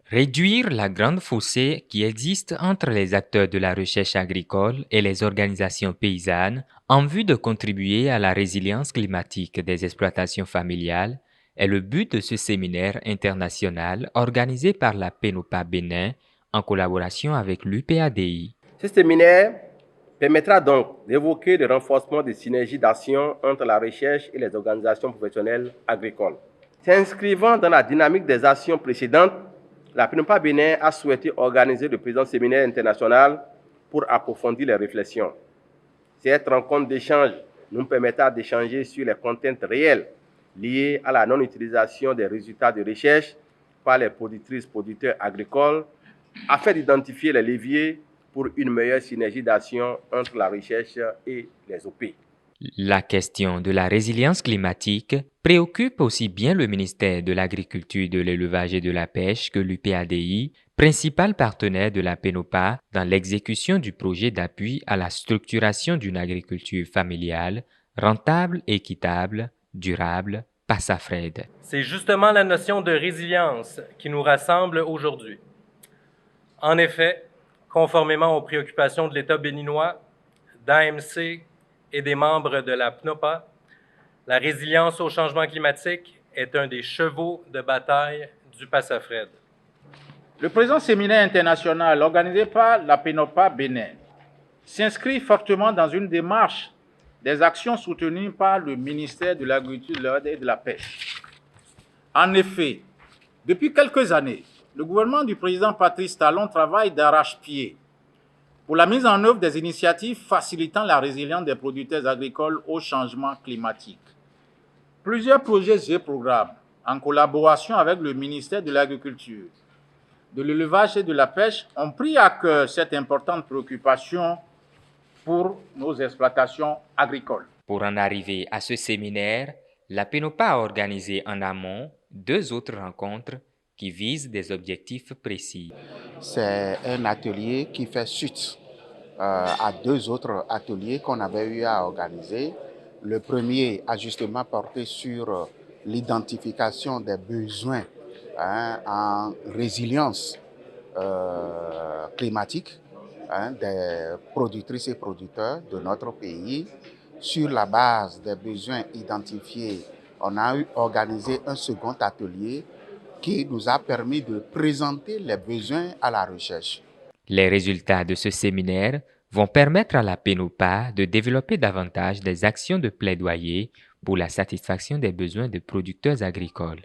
Réduire la grande fossée qui existe entre les acteurs de la recherche agricole et les organisations paysannes en vue de contribuer à la résilience climatique des exploitations familiales est le but de ce séminaire international organisé par la PENOPA Bénin en collaboration avec l'UPADI. Ce séminaire permettra donc d'évoquer le renforcement des synergies d'action entre la recherche et les organisations professionnelles agricoles. S'inscrivant dans la dynamique des actions précédentes, la PNUPA Bénin a souhaité organiser le présent séminaire international pour approfondir les réflexions. Cette rencontre d'échange nous permettra d'échanger sur les contraintes réelles liées à la non-utilisation des résultats de recherche par les productrices-producteurs agricoles afin d'identifier les leviers pour une meilleure synergie d'action entre la recherche et les OP. La question de la résilience climatique préoccupe aussi bien le ministère de l'Agriculture, de l'Élevage et de la Pêche que l'UPADI, principal partenaire de la PENOPA dans l'exécution du projet d'appui à la structuration d'une agriculture familiale, rentable, équitable, durable, PASAFRED. C'est justement la notion de résilience qui nous rassemble aujourd'hui. En effet, conformément aux préoccupations de l'État béninois, d'AMC et des membres de la PNOPA, la résilience au changement climatique est un des chevaux de bataille du PASAFRED. Le présent séminaire international organisé par la PENOPA Bénin s'inscrit fortement dans une démarche des actions soutenues par le ministère de l'Agriculture et de la Pêche. En effet, depuis quelques années, le gouvernement du président Patrice Talon travaille d'arrache-pied pour la mise en œuvre des initiatives facilitant la résilience des producteurs agricoles au changement climatique. Plusieurs projets et programmes, en collaboration avec le ministère de l'Agriculture, de l'Élevage et de la Pêche, ont pris à cœur cette importante préoccupation pour nos exploitations agricoles. Pour en arriver à ce séminaire, la PENOPA a organisé en amont 2 autres rencontres qui visent des objectifs précis. C'est un atelier qui fait suite à 2 autres ateliers qu'on avait eu à organiser. Le premier a justement porté sur l'identification des besoins en résilience climatique des productrices et producteurs de notre pays. Sur la base des besoins identifiés, on a organisé un second atelier qui nous a permis de présenter les besoins à la recherche. Les résultats de ce séminaire vont permettre à la PENOPA de développer davantage des actions de plaidoyer pour la satisfaction des besoins des producteurs agricoles.